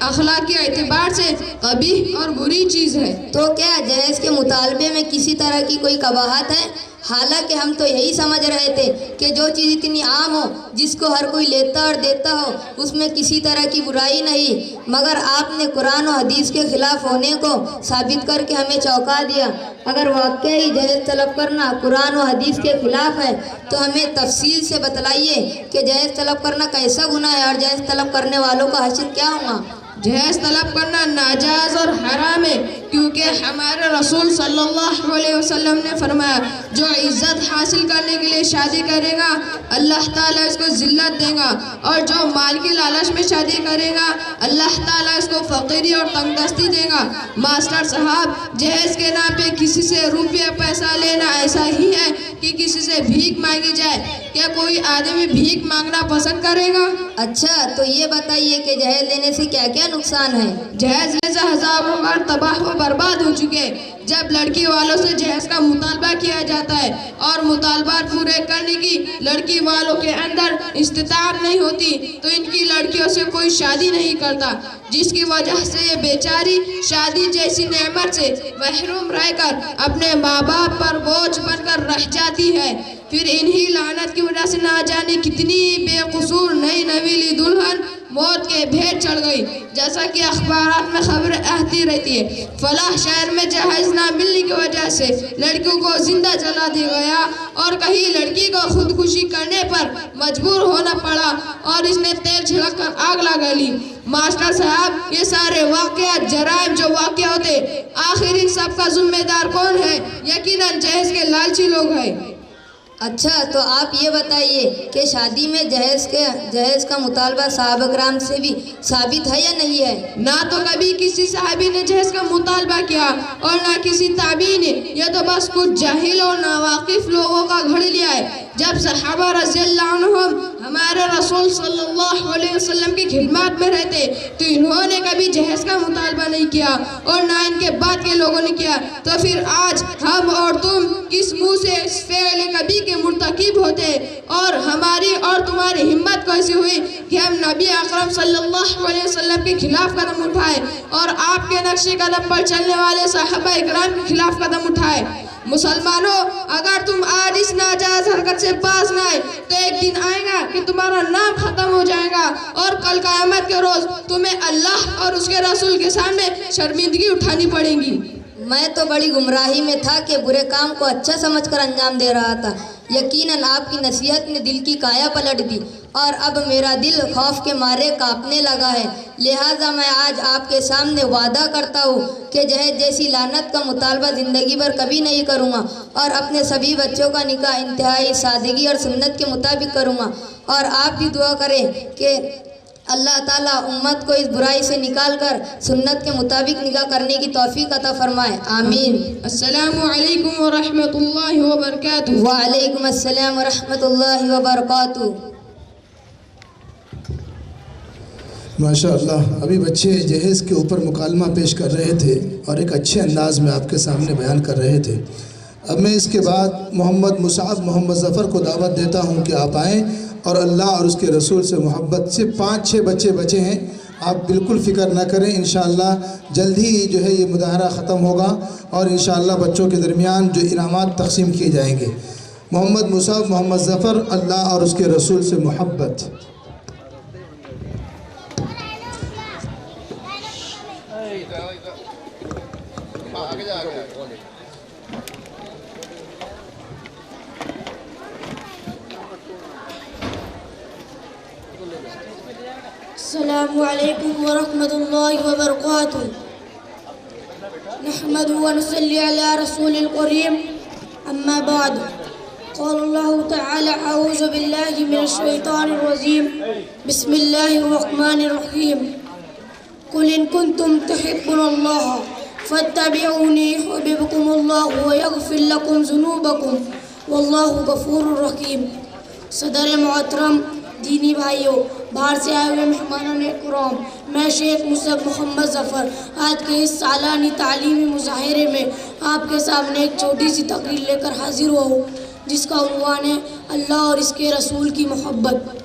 اخلاقی اعتبار سے قبیح اور بری چیز ہے۔ تو کیا جہیز کے مطالبے میں کسی طرح کی کوئی قباحت ہے؟ حالانکہ ہم تو یہی سمجھ رہے تھے کہ جو چیز اتنی عام ہو، جس کو ہر کوئی لیتا اور دیتا ہو، اس میں کسی طرح کی برائی نہیں، مگر آپ نے قرآن و حدیث کے خلاف ہونے کو ثابت کر کے ہمیں چونکا دیا۔ اگر واقعی جہیز طلب کرنا قرآن و حدیث کے خلاف ہے تو ہمیں تفصیل سے بتلائیے کہ جہیز طلب کرنا کیسا گناہ ہے اور جہیز طلب کرنے والوں کا حشر کیا ہوگا؟ جہیز طلب کرنا ناجائز اور حرام ہے، کیونکہ ہمارے رسول صلی اللہ علیہ وسلم نے فرمایا، جو عزت حاصل کرنے کے لیے شادی کرے گا اللہ تعالیٰ اس کو ذلت دے گا، اور جو مال کی لالچ میں شادی کرے گا اللہ تعالیٰ اس کو فقیری اور تنگ دستی دے گا۔ ماسٹر صاحب، جہیز کے نام پہ کسی سے روپیہ پیسہ لینا ایسا ہی ہے کہ کسی سے بھیک مانگی جائے۔ کیا کوئی آدمی بھیک مانگنا پسند کرے گا؟ اچھا، تو یہ بتائیے کہ جہیز لینے سے کیا کیا نقصان ہے؟ جہیز لینے ہزاروں بار تباہ و برباد ہو چکے۔ جب لڑکی والوں سے جہیز کا مطالبہ کیا جاتا ہے اور مطالبات پورے کرنے کی لڑکی والوں کے اندر استطاعت نہیں ہوتی تو ان کی لڑکیوں سے کوئی شادی نہیں کرتا، جس کی وجہ سے یہ بیچاری شادی جیسی نعمت سے محروم رہ کر اپنے ماں باپ پر بوجھ بن کر رہ جاتی ہے۔ پھر انہی لعنت کی وجہ سے نہ جانے کتنی بے قصور نئی نویلی دلہن موت کے بھیٹ چڑھ گئی، جیسا کہ اخبارات میں خبریں آتی رہتی ہے۔ فلاں شہر میں جہیز نہ ملنے کی وجہ سے لڑکیوں کو زندہ جلا دیا گیا، اور کہیں لڑکی کو خودکشی کرنے پر مجبور ہونا پڑا اور اس نے تیل چھڑک کر آگ لگا لی۔ ماسٹر صاحب، یہ سارے واقعات، جرائم جو واقع ہوتے، آخر ان سب کا ذمہ دار کون ہے؟ یقیناً جہیز کے لالچی لوگ ہیں۔ اچھا، تو آپ یہ بتائیے کہ شادی میں جہیز کا مطالبہ صحابہ کرام سے بھی ثابت ہے یا نہیں ہے؟ نہ تو کبھی کسی صحابی نے جہیز کا مطالبہ کیا اور نہ کسی تابعی نے، یہ تو بس کچھ جاہل اور ناواقف لوگوں کا گھڑ لیا ہے۔ جب صحابہ رضی اللہ عنہم ہمارے رسول صلی اللہ علیہ وسلم کی خدمات میں رہتے تو انہوں نے کبھی جہیز کا مطالبہ نہیں کیا اور نہ ان کے بعد کے لوگوں نے کیا، تو پھر آج ہم اور تم کس منہ سے اس فعل کبھی کے مرتکب ہوتے، اور ہماری اور تمہاری ہمت کیسی ہوئی کہ ہم نبی اکرم صلی اللہ علیہ وسلم کے خلاف قدم اٹھائے اور آپ کے نقش قدم پر چلنے والے صحابہ اکرام کے خلاف قدم اٹھائے۔ مسلمانوں، اگر تم آج اس ناجائز حرکت سے باز نہ آئے تو ایک دن آئے گا کہ تمہارا نام ختم ہو جائے گا اور کل قیامت کے روز تمہیں اللہ اور اس کے رسول کے سامنے شرمندگی اٹھانی پڑے گی۔ میں تو بڑی گمراہی میں تھا کہ برے کام کو اچھا سمجھ کر انجام دے رہا تھا، یقیناً آپ کی نصیحت نے دل کی کایا پلٹ دی اور اب میرا دل خوف کے مارے کانپنے لگا ہے، لہٰذا میں آج آپ کے سامنے وعدہ کرتا ہوں کہ جہیز جیسی لعنت کا مطالبہ زندگی بھر کبھی نہیں کروں گا اور اپنے سبھی بچوں کا نکاح انتہائی سادگی اور سنت کے مطابق کروں گا۔ اور آپ بھی دعا کریں کہ اللہ تعالیٰ امت کو اس برائی سے نکال کر سنت کے مطابق نکاح کرنے کی توفیق عطا فرمائے، آمین۔ السلام علیکم ورحمۃ اللہ وبرکاتہ۔ وعلیکم السلام ورحمۃ اللہ وبرکاتہ۔ ماشاء اللہ، ابھی بچے جہیز کے اوپر مکالمہ پیش کر رہے تھے اور ایک اچھے انداز میں آپ کے سامنے بیان کر رہے تھے۔ اب میں اس کے بعد محمد مصعب محمد ظفر کو دعوت دیتا ہوں کہ آپ آئیں اور اللہ اور اس کے رسول سے محبت سے 5-6 بچے بچے ہیں، آپ بالکل فکر نہ کریں، انشاءاللہ جلد ہی جو ہے یہ مظاہرہ ختم ہوگا اور انشاءاللہ بچوں کے درمیان جو انعامات تقسیم کیے جائیں گے۔ محمد مصعب محمد ظفر، اللہ اور اس کے رسول سے محبت۔ السلام علیکم ورحمۃ اللہ وبرکاتہ۔ نحمد ونصلی علی رسول الکریم، اما بعد، قال اللہ تعالی اعوذ باللہ من الشیطان الرجیم، بسم اللہ الرحمن الرحیم، قل ان کنتم تحبون اللہ فاتبعونی یحببکم اللہ ویغفر لکم ذنوبکم واللہ غفور رحیم۔ صدر محترم، دینی بھائیوں، باہر سے آئے ہوئے مہمانان کرام، میں شیخ مصعب محمد ظفر آج کے اس سالانہ تعلیمی مظاہرے میں آپ کے سامنے ایک چھوٹی سی تقریر لے کر حاضر ہوا ہوں، جس کا عنوان ہے اللہ اور اس کے رسول کی محبت۔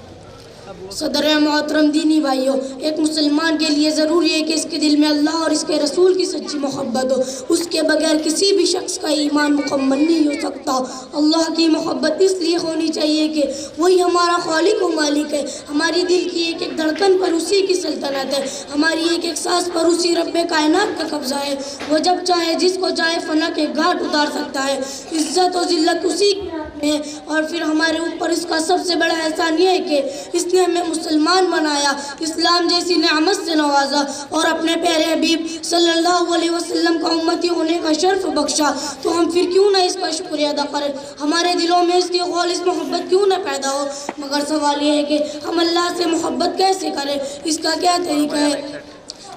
صدر محترم، دینی بھائیوں، ایک مسلمان کے لیے ضروری ہے کہ اس کے دل میں اللہ اور اس کے رسول کی سچی محبت ہو، اس کے بغیر کسی بھی شخص کا ایمان مکمل نہیں ہو سکتا۔ اللہ کی محبت اس لیے ہونی چاہیے کہ وہی ہمارا خالق و مالک ہے، ہماری دل کی ایک ایک دھڑکن پر اسی کی سلطنت ہے، ہماری ایک ایک سانس پر اسی رب کائنات کا قبضہ ہے، وہ جب چاہے جس کو چاہے فنا کے گھاٹ اتار سکتا ہے، عزت و ذلت اسی کے ہاتھ میں ہے۔ اور پھر ہمارے اوپر اس کا سب سے بڑا احسان یہ ہے کہ اس نے ہمیں مسلمان بنایا، اسلام جیسی نعمت سے نوازا اور اپنے پیارے حبیب صلی اللہ علیہ وسلم کا امتی ہونے کا شرف بخشا، تو ہم پھر کیوں نہ اس کا شکریہ ادا کریں، ہمارے دلوں میں اس کی خالص محبت کیوں نہ پیدا ہو۔ مگر سوال یہ ہے کہ ہم اللہ سے محبت کیسے کریں، اس کا کیا طریقہ ہے؟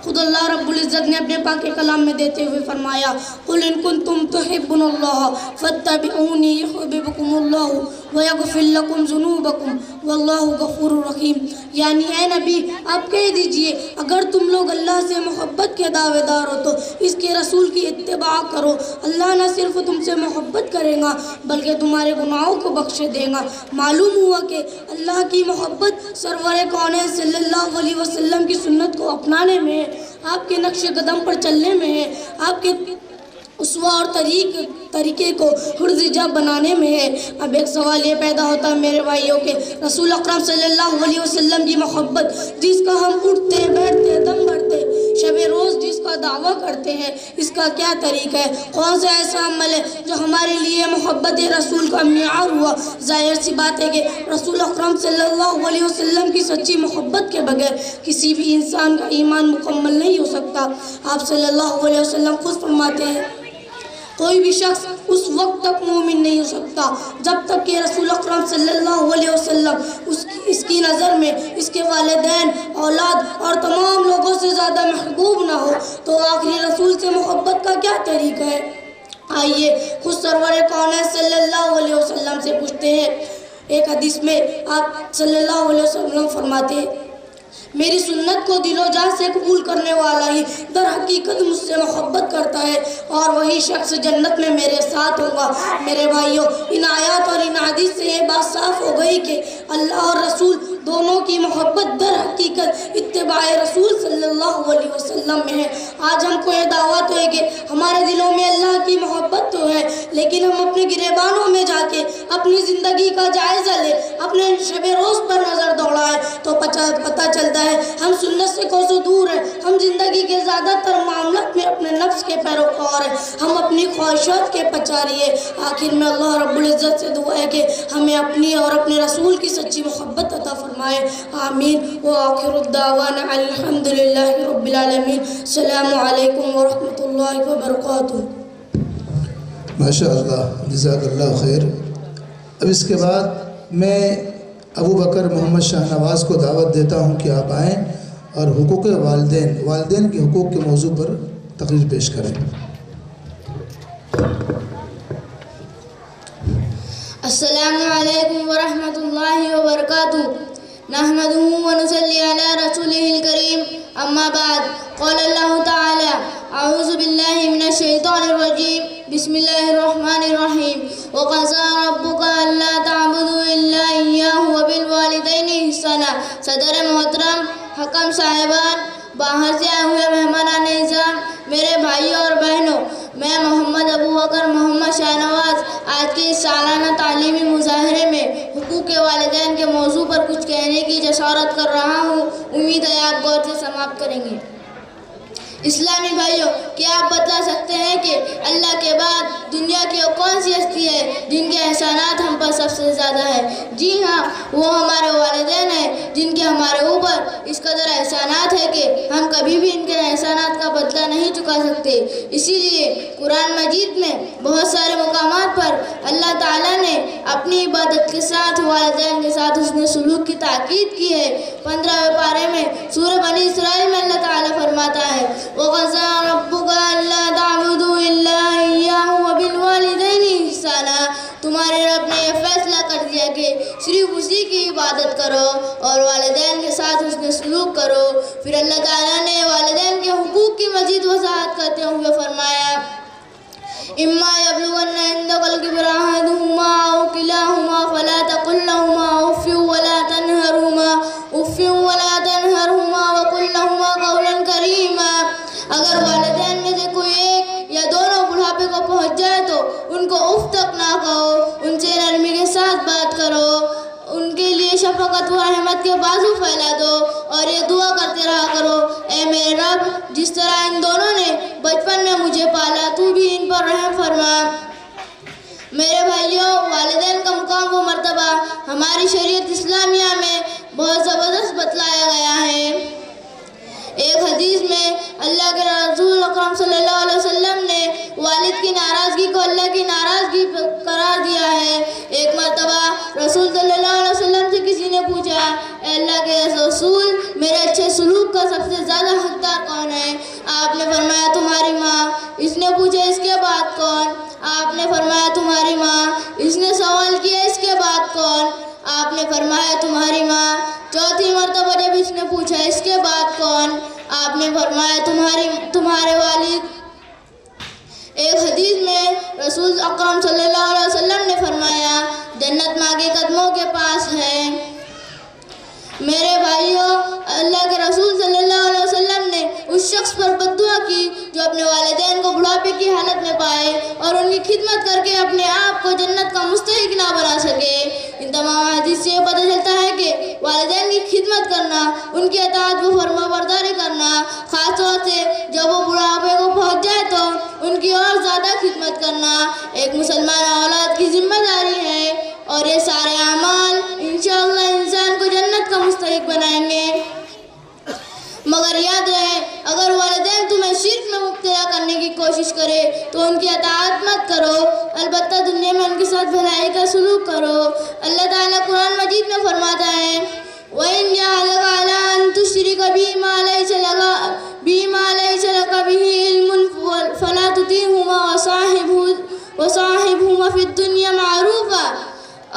خود اللہ رب العزت نے اپنے پاک کلام میں دیتے ہوئے فرمایا، قل ان کنتم تحبون اللہ فاتبعونی یحببکم اللہ ویغفر لکم ذنوبکم واللہ غفور رحیم۔ یعنی اے نبی، آپ کہہ دیجئے اگر تم لوگ اللہ سے محبت کے دعوے دار ہو تو اس کے رسول کی اتباع کرو، اللہ نہ صرف تم سے محبت کرے گا بلکہ تمہارے گناہوں کو بخش دے گا۔ معلوم ہوا کہ اللہ کی محبت سرور کونین صلی اللہ علیہ وسلم کی سنت کو اپنانے میں ہے، آپ کے نقش قدم پر چلنے میں ہے، آپ کے اسوہ اور طریقے کو حرزجہ بنانے میں ہے۔ اب ایک سوال یہ پیدا ہوتا ہے میرے بھائیوں کے، رسول اکرم صلی اللہ علیہ وسلم کی محبت جس کا ہم اٹھتے بیٹھتے دم بھرتے شب روز جس کا دعویٰ کرتے ہیں، اس کا کیا طریقہ ہے؟ کون سا ایسا عمل ہے جو ہمارے لیے محبت رسول کا معیار ہوا؟ ظاہر سی بات ہے کہ رسول اکرم صلی اللہ علیہ وسلم کی سچی محبت کے بغیر کسی بھی انسان کا ایمان مکمل نہیں ہو سکتا۔ آپ صلی اللہ علیہ وسلم خود فرماتے ہیں، کوئی بھی شخص اس وقت تک مومن نہیں ہو سکتا جب تک کہ رسول اکرم صلی اللہ علیہ وسلم اس کی نظر میں اس کے والدین، اولاد اور تمام لوگوں سے زیادہ محبوب نہ ہو، تو آخری رسول سے محبت کا کیا طریقہ ہے؟ آئیے خود سرور کونین صلی اللہ علیہ وسلم سے پوچھتے ہیں۔ ایک حدیث میں آپ صلی اللہ علیہ وسلم فرماتے ہیں، میری سنت کو دل و جان سے قبول کرنے والا ہی در حقیقت مجھ سے محبت کرتا ہے اور وہی شخص جنت میں میرے ساتھ ہوگا۔ میرے بھائیوں، ان آیات اور ان حدیث سے یہ بات صاف ہو گئی کہ اللہ اور رسول دونوں کی محبت در حقیقت اتباع رسول صلی اللہ علیہ وسلم میں ہے۔ آج ہم کو یہ دعوت ہے کہ ہمارے دلوں میں اللہ کی محبت تو ہے، لیکن ہم اپنے گریبانوں میں جا کے اپنی زندگی کا جائزہ لیں، اپنے شب روز پر نظر دوڑائیں تو پتہ چلتا ہے ہم سنت سے کوسوں دور ہیں۔ ہم زندگی کے زیادہ تر معاملات میں اپنے نفس کے پیروکار ہیں، ہم اپنی خواہشات کے پچاری ہیں۔ آخر میں اللہ رب العزت سے دعا ہے کہ ہمیں اپنی اور اپنے رسول کی سچی محبت عطا فرمائے، آمین۔ وآخر الدعوانا الحمدللہ رب العالمین۔ السلام علیکم ورحمۃ اللہ وبرکاتہ۔ ماشاء اللہ، جزاک اللہ خیر۔ اب اس کے بعد میں ابو بکر محمد شاہ نواز کو دعوت دیتا ہوں کہ آپ آئیں اور حقوق والدین کے حقوق کے موضوع پر تقریر پیش کریں۔ السلام علیکم ورحمۃ اللہ وبرکاتہ۔ نحمده ونصلي على رسوله الكريم، اما بعد، قال الله تعالى اعوذ باللہ من الشیطان الرجیم، بسم اللہ الرحمن الرحیم۔ وقضى ربك الا تعبدوا الا اياه وبالوالدين احسانا۔ صدر محترم، حکم صاحبان، باہر سے آئے ہوئے مہمانان اعزام، میرے بھائیوں اور بہنوں، میں محمد ابو بکر محمد شاہ نواز آج کے اس سالانہ تعلیمی مظاہرے میں حقوق والدین کے موضوع پر کچھ کہنے کی جسارت کر رہا ہوں۔ امید ہے آپ غور سے سماعت کریں گے۔ اسلامی بھائیوں، کیا آپ بتلا سکتے ہیں کہ اللہ کے بعد دنیا کی وہ کون سی ہستی ہے جن کے احسانات ہم پر سب سے زیادہ ہے؟ جی ہاں، وہ ہمارے والدین ہیں، جن کے ہمارے اوپر اس قدر احسانات ہے کہ ہم کبھی بھی ان کے احسانات کا بدلہ نہیں چکا سکتے۔ اسی لیے قرآن مجید میں بہت سارے مقامات پر اللہ تعالیٰ نے اپنی عبادت کے ساتھ والدین کے ساتھ حسن سلوک کی تاکید کی ہے۔ 15ویں پارے میں سورہ بنی اسرائیل میں اللہ تعالیٰ فرماتا ہے وَقَضَىٰ رَبُّكَ أَلَّا تَعْبُدُوا إِلَّا إِيَّاهُ وَبِالْوَالِدَيْنِ إِحْسَانًا۔ تمہارے رب نے یہ فیصلہ کر دیا کہ صرف اسی کی عبادت کرو اور والدین کے ساتھ حسن سلوک کرو۔ پھر اللہ تعالیٰ نے والدین کے حقوق کی مزید وضاحت کرتے ہوئے فرمایا اِمَّا يَبْلُغَنَّ عِندَكَ الْكِبَرَ أَحَدُهُمَا أَوْ كِلَاهُمَا فَلَا تَقُل لَّهُمَا أُفٍّ وَلَا تَنْهَرْهُمَا وَقُل لَّهُمَا قَوْلًا كَرِيمًا۔ اگر والدین میں سے کوئی ایک یا دونوں بڑھاپے کو پہنچ جائے تو ان کو اف تک نہ کہو، ان سے نرمی کے ساتھ بات کرو، ان کے لیے شفقت و رحمت کے بازو پھیلا دو اور یہ دعا کرتے رہا کرو اے میرے رب، جس طرح ان دونوں نے بچپن میں مجھے پالا تو بھی ان پر رحم فرما۔ میرے بھائیوں، والدین کا مقام و مرتبہ ہماری شریعت اسلامیہ میں بہت زبردست بتلایا گیا ہے۔ ایک حدیث میں اللہ کے رسول اکرم صلی اللہ علیہ وسلم نے والد کی ناراضگی کو اللہ کی ناراضگی قرار دیا ہے۔ ایک مرتبہ رسول صلی اللہ علیہ وسلم سے کسی نے پوچھا اے اللہ کے رسول، میرے اچھے سلوک کا سب سے زیادہ حقدار کون ہے؟ آپ نے فرمایا تمہاری ماں۔ اس نے پوچھا اس کے بعد کون؟ آپ نے فرمایا تمہاری ماں۔ اس نے سوال کیا اس کے بعد کون؟ آپ نے فرمایا تمہاری ماں۔ چوتھی مرتبہ جب اس نے پوچھا اس کے بعد کون؟ آپ نے فرمایا تمہارے والد۔ ایک حدیث میں رسول اکرم صلی اللہ علیہ وسلم نے فرمایا جنت ماں کے قدموں کے پاس ہے۔ میرے بھائیوں، اللہ کے رسول صلی اللہ علیہ وسلم نے اس شخص پر بددعا کی جو اپنے والدین کو بڑھاپے کی حالت میں پائے اور ان کی خدمت کر کے اپنے آپ کو جنت کا مستحق نہ بنا سکے۔ ان تمام حدیث سے پتہ چلتا ہے کہ والدین کی خدمت کرنا، ان کی اطاعت و فرما برداری کرنا، خاص طور سے جب وہ بڑھاپے کو پہنچ جائے تو ان کی اور زیادہ خدمت کرنا ایک مسلمان اولاد کی ذمہ داری ہے، اور یہ سارے اعمال انشاءاللہ انسان کو جنت کا مستحق بنائیں گے۔ مگر یاد رہے، اگر والدین تمہیں شرک میں مبتلا کرنے کی کوشش کرے تو ان کی اطاعت مت کرو، البتہ دنیا میں ان کے ساتھ بھلائی کا سلوک کرو۔ اللہ تعالیٰ قرآن مجید میں فرماتا ہے وَإِنْ جَاهَدَكَ عَلَىٰ أَن تُشْرِكَ بِي مَا لَيْسَ لَكَ بِهِ عِلْمٌ فَلَا تُطِعْهُمَا وَصَاحِبْهُمَا فِي الدُّنْيَا مَعْرُوفًا۔